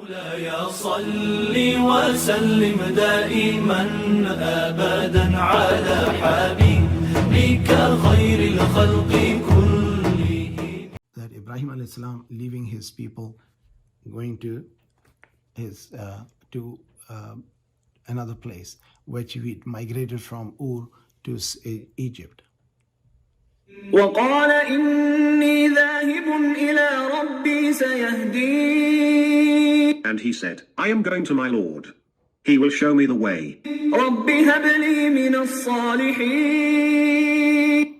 يا صل وسلم دائما أبدا على حبيبك خير الخلق كلهم. That Ibrahim alayhi salam leaving his people, going to his another place, which he migrated from Ur to Egypt. وقال إني ذاهب إلى ربي سيهدين. And he said, I am going to my Lord. He will show me the way. رب هب لي من الصالحين.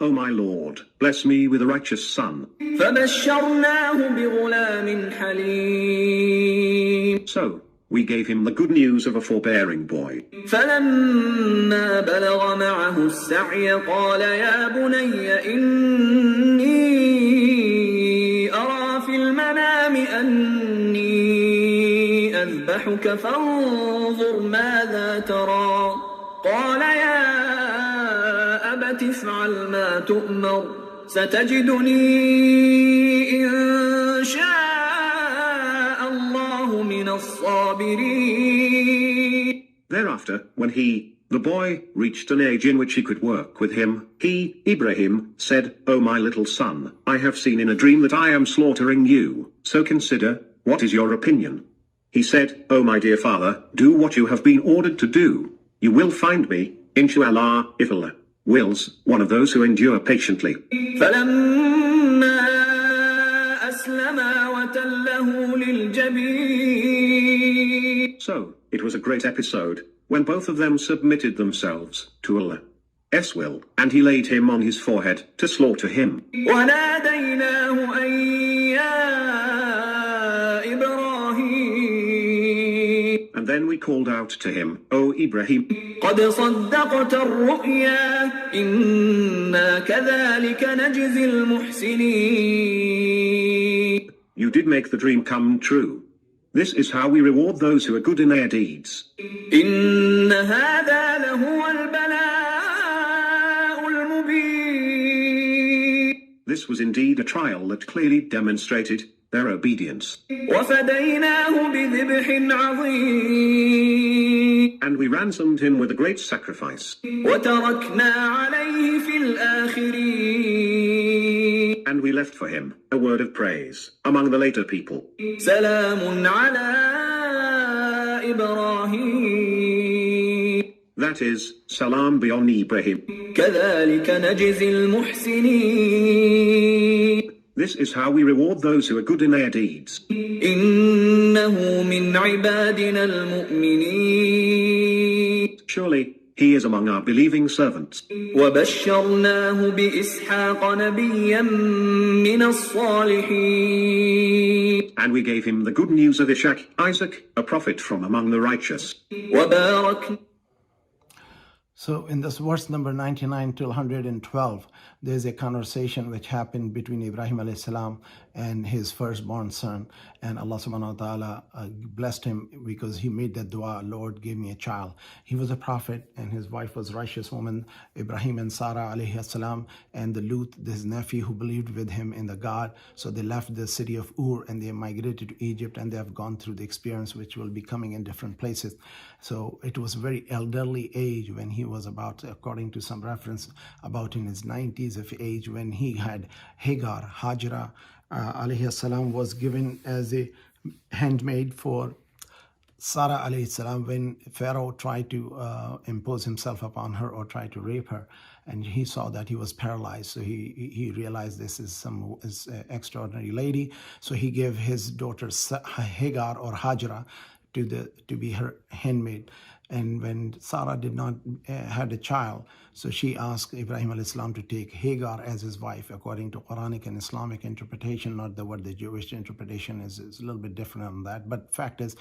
O my Lord, bless me with a righteous son. فبشرناه بغلام حليم. So we gave him the good news of a forbearing boy. فلما بلغ معه السعي قال يا بني إني أرى في المنام أني أذبحك فانظر ماذا ترى. قال يا أبت افعل ما تؤمر ستجدني إن شاء الله من الصابرين. Thereafter, when the boy, reached an age in which he could work with him, he, Ibrahim, said, O my little son, I have seen in a dream that I am slaughtering you, so consider, what is your opinion? He said, O my dear father, do what you have been ordered to do. You will find me, inshallah, if Allah wills, one of those who endure patiently. فلما أسلما وتله للجبين. So, it was a great episode, when both of them submitted themselves to Allah's will, and he laid him on his forehead to slaughter him. وناديناه أن يا إبراهيم. And then we called out to him, O Ibrahim, قد صدقت الرؤيا إنا كذلك نجزي المحسنين. You did make the dream come true. This is how we reward those who are good in their deeds. إن هذا لهو البلاء المبين. This was indeed a trial that clearly demonstrated their obedience. وفديناه بذبح عظيم. And we ransomed him with a great sacrifice. وتركنا عليه في الآخرين. And we left for him a word of praise among the later people. سلام على إبراهيم. That is, salam be on Ibrahim. كذلك نجزي المحسنين. This is how we reward those who are good in their deeds. إنه من عبادنا المؤمنين. Surely, he is among our believing servants. وبشرناه بإسحاق نبيا من الصالحين. And we gave him the good news of Isaac, a prophet from among the righteous. وباركنا. So in this verse number 99 till 112, there's a conversation which happened between Ibrahim alayhi salam and his firstborn son. And Allah subhanahu wa ta'ala blessed him because he made that dua, Lord, give me a child. He was a prophet and his wife was a righteous woman, Ibrahim and Sarah alayhi salam, and the Lut, his nephew who believed with him in the God. So they left the city of Ur and they migrated to Egypt, and they have gone through the experience which will be coming in different places. So it was very elderly age when he was about, according to some reference, about in his 90s of age, when he had Hagar, Hajra alayhi salam, was given as a handmaid for Sarah alayhi salam when Pharaoh tried to impose himself upon her or try to rape her, and he saw that he was paralyzed. So he realized this is some extraordinary lady. So he gave his daughter Hagar or Hajra to be her handmaid. And when Sarah did not had a child, so she asked Ibrahim alayhi salam to take Hagar as his wife, according to Quranic and Islamic interpretation, not what the Jewish interpretation is a little bit different on that. But fact is,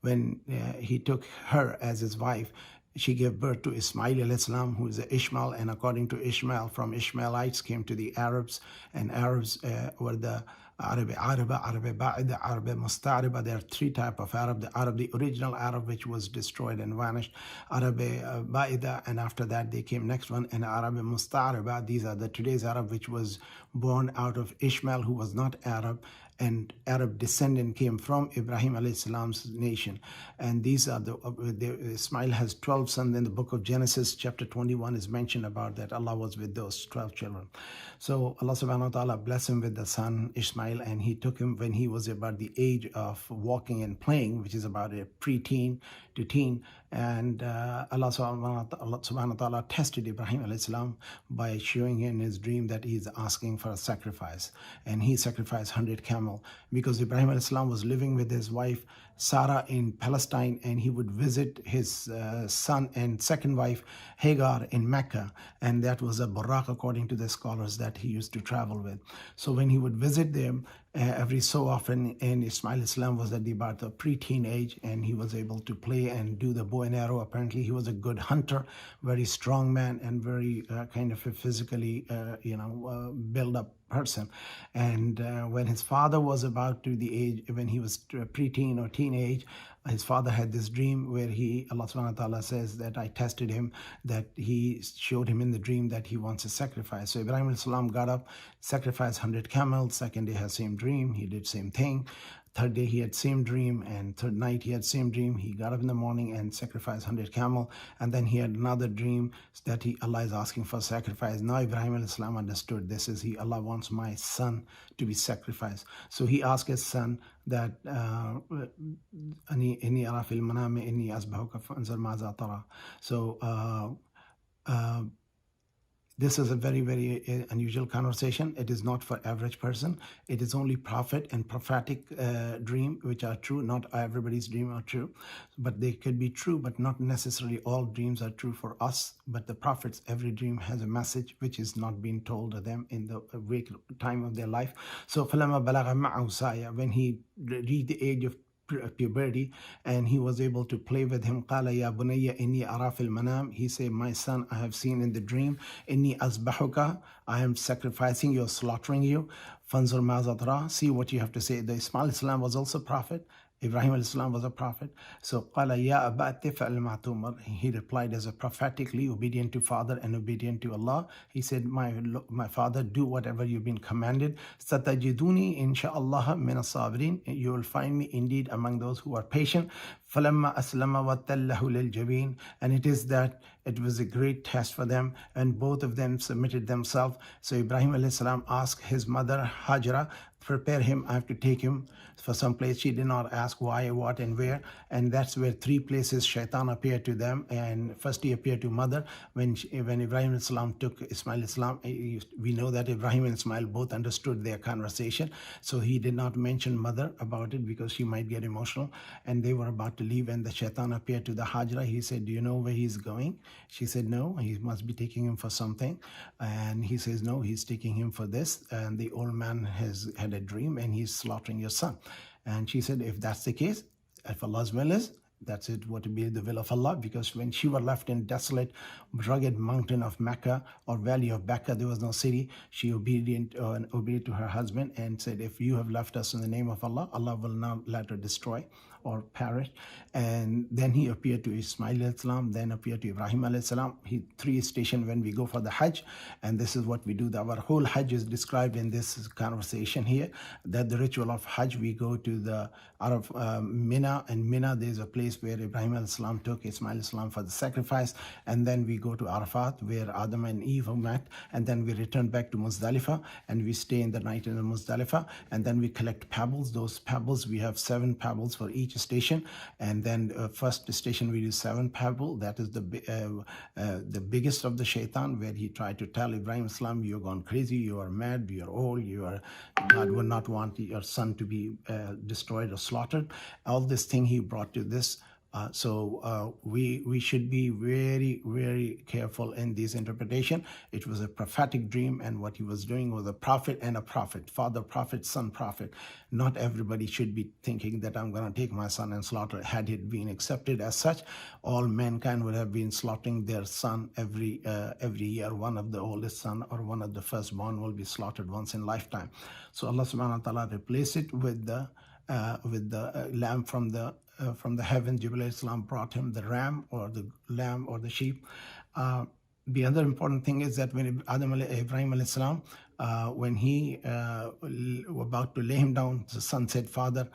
when he took her as his wife, she gave birth to Ismail alayhi salam, who is Ishmael, and according to Ishmael, from Ishmaelites came to the Arabs, and Arabs were the Arabi Araba, Arabi Ba'ida, Arabi Musta'riba. There are three types of Arab. The original Arab, which was destroyed and vanished, Arabi Ba'ida, and after that they came next one, and Arabi Musta'riba. These are the today's Arab, which was born out of Ishmael, who was not Arab, and Arab descendant came from Ibrahim alayhi salam's nation. And these are Ismail has 12 sons. In the book of Genesis chapter 21 is mentioned about that Allah was with those 12 children. So Allah subhanahu wa ta'ala blessed him with the son Ismail, and he took him when he was about the age of walking and playing, which is about a pre-teen to teen. And Allah subhanahu wa ta'ala tested Ibrahim alayhi salam by showing him in his dream that he's asking for a sacrifice, and he sacrificed 100 camel, because Ibrahim alayhi salam was living with his wife Sarah in Palestine, and he would visit his son and second wife Hagar in Mecca, and that was a buraq according to the scholars that he used to travel with. So when he would visit them every so often, and Ismail Islam was at about the pre-teen age, and he was able to play and do the bow and arrow. Apparently he was a good hunter, very strong man, and very kind of a physically built up person. And when his father was about to the age, when he was pre-teen or teenage, his father had this dream where Allah subhanahu wa ta'ala says that I tested him, that he showed him in the dream that he wants a sacrifice. So Ibrahim al-Salam got up, sacrificed 100 camels. Second day had same dream, he did same thing. Third day he had same dream, and third night he had same dream. He got up in the morning and sacrificed 100 camel, and then he had another dream that Allah is asking for sacrifice. Now Ibrahim al-Salam understood this is Allah wants my son to be sacrificed. So he asked his son that this is a very, very unusual conversation. It is not for average person. It is only prophet and prophetic dream which are true. Not everybody's dream are true, but they could be true, but not necessarily all dreams are true for us. But the prophets, every dream has a message which is not being told to them in the wake time of their life. So when he reached the age of puberty, and he was able to play with him. قال يا بني إني أرى في المنام. He said, my son, I have seen in the dream. إني أذبحك. I am sacrificing you, slaughtering you. فانظر ماذا ترى. See what you have to say. The Ismail Islam was also prophet. Ibrahim al-Islam was a prophet. So قال يا أبا تفعل ما تؤمر. He replied as a prophetically obedient to father and obedient to Allah. He said, my father, do whatever you've been commanded. ستجدوني إن شاء الله من الصابرين. You will find me indeed among those who are patient. فلما أسلم وتله للجبين. And it is that it was a great test for them, and both of them submitted themselves. So Ibrahim alayhi salam asked his mother Hajra, prepare him, I have to take him for some place. She did not ask why, what, and where. And that's where three places shaitan appeared to them. And first he appeared to mother when Ibrahim al-Salam took Ismail al-Salam. We know that Ibrahim and Ismail both understood their conversation, so he did not mention mother about it because she might get emotional. And they were about to leave, and the shaitan appeared to the Hajra. He said, do you know where he's going? She said, no, he must be taking him for something. And he says, no, he's taking him for this. And the old man has had a dream, and he's slaughtering your son. And she said, if that's the case, if Allah's will is, that's it, what to be the will of Allah. Because when she was left in desolate, rugged mountain of Mecca or valley of Mecca, there was no city. She obeyed to her husband and said, if you have left us in the name of Allah, Allah will not let her destroy or perish. And then he appeared to Ismail al-Salam, then appeared to Ibrahim al-Salam. Three stations when we go for the Hajj, and this is what we do. Our whole Hajj is described in this conversation here, that the ritual of Hajj, we go to the Arab Mina, and Mina there's a place where Ibrahim al-Salam took Ismail al-Salam for the sacrifice, and then we go to Arafat where Adam and Eve met, and then we return back to Muzdalifah, and we stay in the night in the Muzdalifah, and then we collect pebbles. Those pebbles, we have 7 pebbles for each station, and then first station we do 7 pebbles. That is the biggest of the shaitan, where he tried to tell Ibrahim al-Salam, you're gone crazy, you are mad, you are old, God would not want your son to be destroyed or slaughtered. All this thing he brought to this. So we should be very, very careful in this interpretation. It was a prophetic dream, and what he was doing was a prophet and a prophet, father prophet, son prophet. Not everybody should be thinking that I'm going to take my son and slaughter. Had it been accepted as such, all mankind would have been slaughtering their son every year. One of the oldest son or one of the firstborn will be slaughtered once in lifetime. So Allah subhanahu wa ta'ala replaced it with the lamb from the heaven. Jibreel alayhi salam brought him the ram or the lamb or the sheep. The other important thing is that when Ibrahim alayhi salam when he about to lay him down, the son said, Father,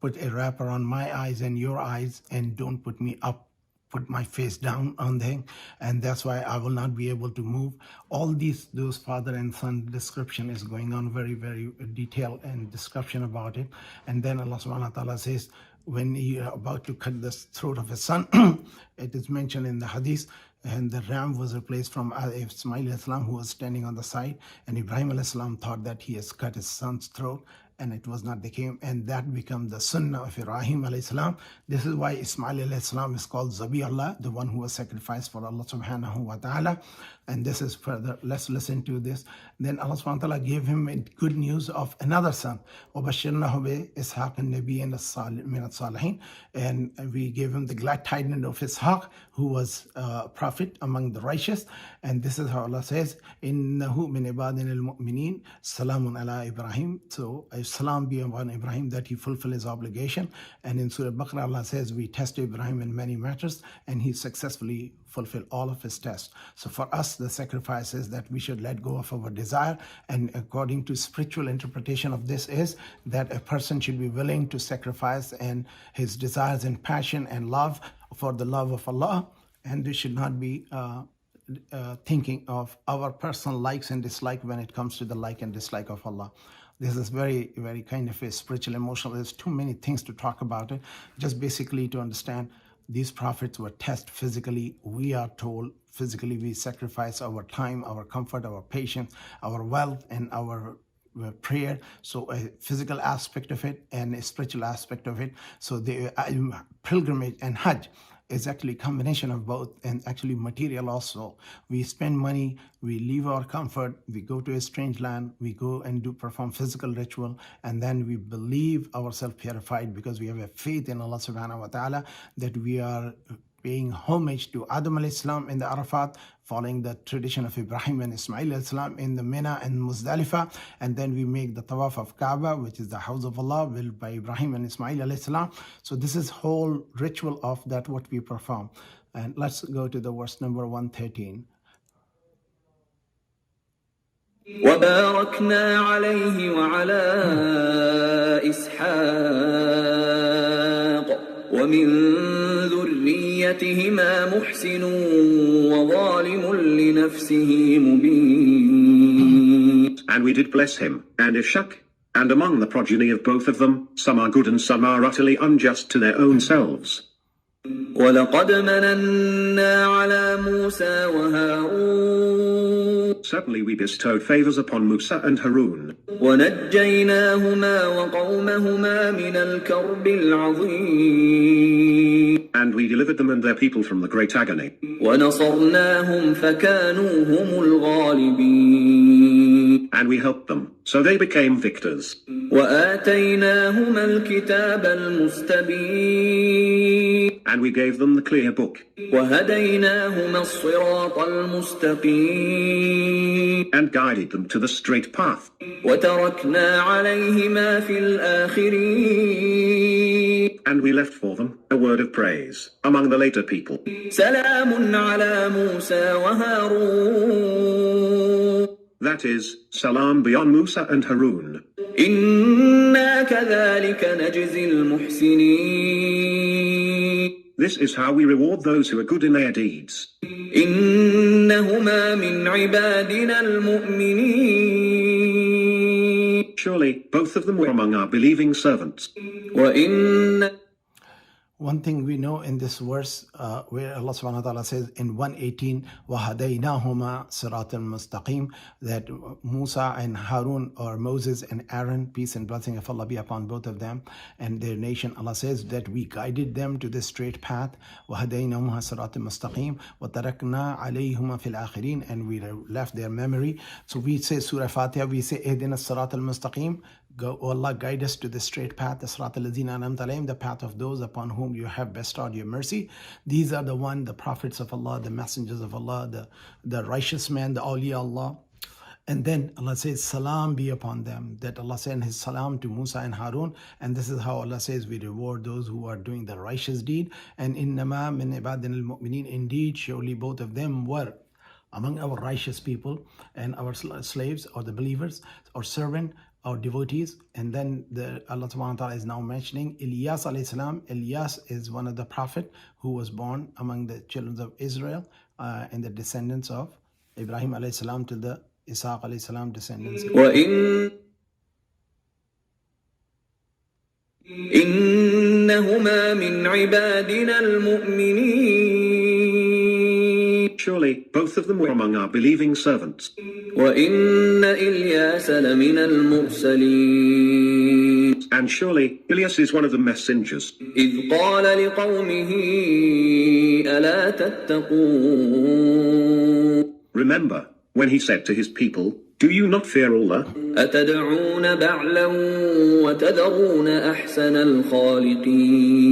put a wrap around my eyes and your eyes, and don't put me up, put my face down on them, and that's why I will not be able to move. All those father and son description is going on, very, very detailed and description about it. And then Allah subhanahu wa ta'ala says, when he about to cut the throat of his son, it is mentioned in the hadith, and the ram was replaced from Ismail Islam, who was standing on the side, and Ibrahim Islam thought that he has cut his son's throat, and it was not the case, and that became the sunnah of Ibrahim alayhi salam. This is why Ismail alayhi salam is called Zabi Allah, the one who was sacrificed for Allah subhanahu wa ta'ala. And this is further, let's listen to this. Then Allah subhanahu wa ta'ala gave him good news of another son. وَبَشِّرْنَهُ بِإِسْحَاقَ النَّبِيِّ مِنَ الصَّالِحِينَ. And we gave him the glad tidings of Ishaq, who was a prophet among the righteous. And this is how Allah says, إِنَّهُ مِنْ عِبَادِنَا الْمُؤْمِنِينَ سَلَامٌ عَلَىٰ إِبْرَاهِيمَ. So salam be upon Ibrahim, that he fulfill his obligation. And in Surah Baqarah, Allah says, we tested Ibrahim in many matters, and he successfully fulfilled all of his tests. So for us, the sacrifice is that we should let go of our desire. And according to spiritual interpretation of this is that a person should be willing to sacrifice and his desires and passion and love for the love of Allah. And we should not be thinking of our personal likes and dislike when it comes to the like and dislike of Allah. This is very, very kind of a spiritual, emotional. There's too many things to talk about it. Just basically to understand, these prophets were tested physically. We are told physically we sacrifice our time, our comfort, our patience, our wealth, and our prayer. So a physical aspect of it and a spiritual aspect of it. So the pilgrimage and Hajj is actually a combination of both, and actually material also. We spend money, we leave our comfort, we go to a strange land, we go and perform physical ritual, and then we believe ourselves purified because we have a faith in Allah subhanahu wa ta'ala, that we are paying homage to Adam alayhi salam in the Arafat, following the tradition of Ibrahim and Ismail alayhi salam in the Mina and Muzdalifah, and then we make the tawaf of Kaaba, which is the house of Allah, built by Ibrahim and Ismail alayhi salam. So this is whole ritual of that what we perform. And let's go to the verse number 113. وباركنا عليه وعلى إسحاق ومن ذريتهما محسن وظالم لنفسه مبين. And we did bless him, and Ishaq, and among the progeny of both of them, some are good and some are utterly unjust to their own selves. وَلَقَدْ مَنَنَّا عَلَى مُوسَى وَهَارُونَ. Certainly we bestowed favors upon Musa and Harun. وَنَجَّيْنَاهُمَا وَقَوْمَهُمَا مِنَ الْكَرْبِ الْعَظِيمِ. And we delivered them and their people from the great agony. وَنَصَرْنَاهُمْ فَكَانُوا هُمُ الْغَالِبِينَ. And we helped them, so they became victors. وَآتَيْنَاهُمَا الْكِتَابَ الْمُسْتَبِينَ. And we gave them the clear book. وَهَدَيْنَاهُمَا الصِّرَاطَ الْمُسْتَقِيمَ. And guided them to the straight path. وَتَرَكْنَا عَلَيْهِمَا فِي الْآخِرِينَ. And we left for them a word of praise among the later people. سَلَامٌ عَلَى مُوسَى وَهَارُونَ. That is, salam be on Musa and Harun. إِنَّا كَذَلِكَ نَجْزِي الْمُحْسِنِينَ. This is how we reward those who are good in their deeds. إِنَّهُمَا مِنْ عِبَادِنَا الْمُؤْمِنِينَ. Surely, both of them were among our believing servants. وَإِنَّ. One thing we know in this verse where Allah subhanahu wa ta'ala says in 118, وَهَدَيْنَاهُمَا صِرَاطًا مُسْتَقِيمًا, that Musa and Harun, or Moses and Aaron, peace and blessing of Allah be upon both of them and their nation, Allah says that we guided them to the straight path. وَهَدَيْنَاهُمَا صِرَاطًا مُسْتَقِيمًا وَتَرَكْنَا عَلَيْهُمَا فِي الْآخِرِينَ, and we left their memory. So we say Surah Fatiha, we say اهدنا الصراط المستقيم. Go, oh Allah, guide us to the straight path, the path of those upon whom you have bestowed your mercy. These are the prophets of Allah, the messengers of Allah, the righteous man, the awliya Allah. And then Allah says, salam be upon them, that Allah sent his salam to Musa and Harun. And this is how Allah says we reward those who are doing the righteous deed. And innama min ibadina al-mu'minin, indeed, surely both of them were among our righteous people and our slaves or the believers or servant or devotees. And then Allah subhanahu wa ta'ala is now mentioning Ilyas alayhi salam. Ilyas is one of the prophet who was born among the children of Israel and the descendants of Ibrahim alayhi salam to the Ishaq alayhi salam descendants. إنهما من عبادنا المؤمنين. Surely, both of them were among our believing servants. وإن إلياس لمن المرسلين. And surely, Ilyas is one of the messengers. إذ قال لقومه ألا تتقون. Remember, when he said to his people, do you not fear Allah? أتدعون بعلا وتذرون أحسن الخالقين.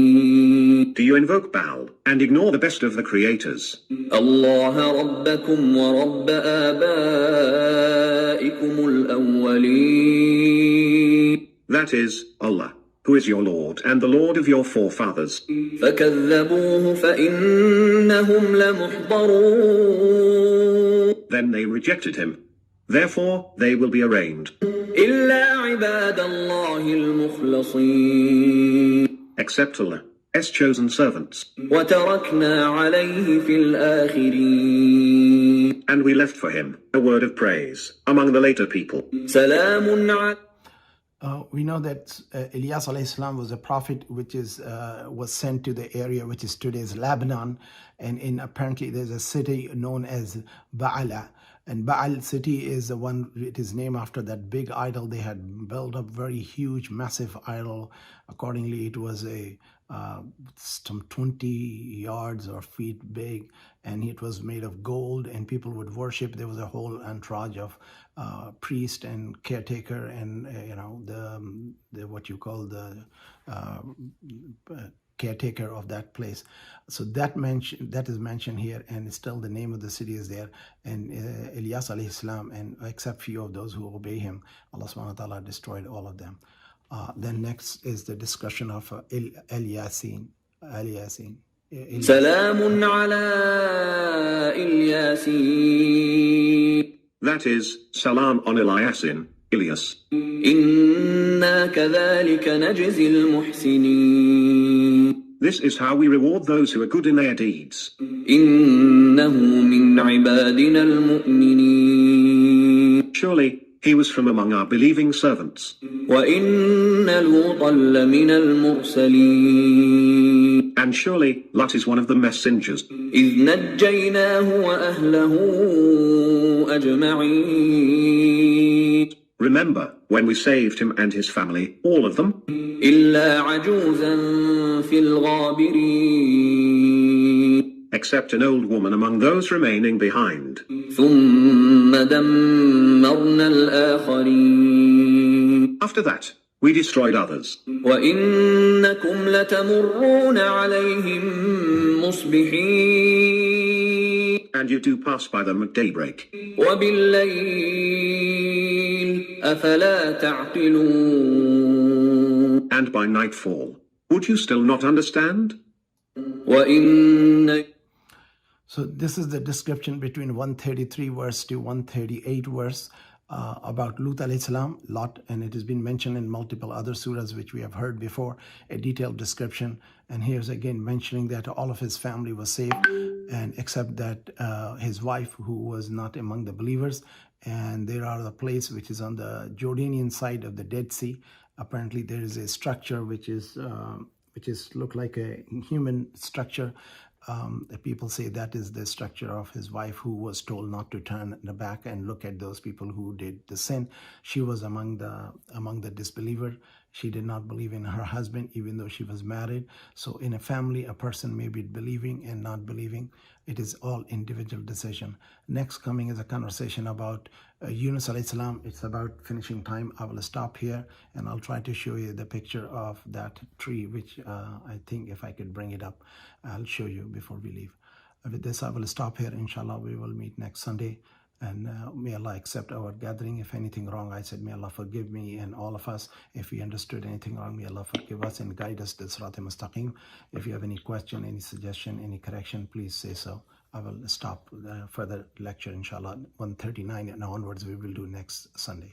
Do you invoke Baal and ignore the best of the creators? الله ربكم ورب آبائكم الأولين. That is, Allah, who is your Lord and the Lord of your forefathers. فكذبوه فإنهم لمحضرون. Then they rejected him. Therefore, they will be arraigned. إلا عباد الله المخلصين. Except Allah's chosen servants. وتركنا عليه في الآخرين. And we left for him a word of praise among the later people. سلام على. We know that Ilyas alayhi salam was a prophet which was sent to the area which is today's Lebanon, and apparently there's a city known as Ba'ala. And Baal city is the one, it is named after that big idol. They had built up very huge, massive idol. Accordingly, it was some 20 yards or feet big, and it was made of gold, and people would worship. There was a whole entourage of priest and caretaker and, the what you call the caretaker of that place. So that is mentioned here, and still the name of the city is there. And Ilyas alayhi salam, and except few of those who obey him, Allah subhanahu wa ta'ala destroyed all of them. Then next is the discussion of Al-Yasin. سلام على إلياسين. That is, salam on Ilyasin, Ilyas. إنا كذلك نجزي المحسنين. This is how we reward those who are good in their deeds. إنه من عبادنا المؤمنين. Surely, he was from among our believing servants. وإن لوطا لمن المرسلين. And surely, Lot is one of the messengers. إذ نجيناه وأهله أجمعين. Remember, when we saved him and his family, all of them, إلا عجوزا في الغابرين. except an old woman among those remaining behind. ثم دمرنا الآخرين. After that, we destroyed others. وإنكم لتمرون عليهم مصبحين. And you do pass by them at daybreak. وبالليل أفلا تعقلون. And by nightfall. Would you still not understand? وإن. So this is the description between 133 verse to 138 verse about Lut alayhi salam, Lot, and it has been mentioned in multiple other surahs which we have heard before, a detailed description. And here's again mentioning that all of his family was saved, and except that his wife, who was not among the believers. And there are the place which is on the Jordanian side of the Dead Sea. Apparently there is a structure which is look like a human structure. People say that is the structure of his wife, who was told not to turn the back and look at those people who did the sin. She was among the disbeliever. She did not believe in her husband, even though she was married. So in a family, a person may be believing and not believing. It is all individual decision. Next coming is a conversation about Yunus alayhi salam. It's about finishing time. I will stop here, and I'll try to show you the picture of that tree, which I think if I could bring it up, I'll show you before we leave. With this, I will stop here. Inshallah, we will meet next Sunday. And may Allah accept our gathering. If anything wrong, I said, may Allah forgive me and all of us. If we understood anything wrong, may Allah forgive us and guide us to Surat Mustaqim. If you have any question, any suggestion, any correction, please say so. I will stop further lecture, inshallah. 139 and onwards we will do next Sunday.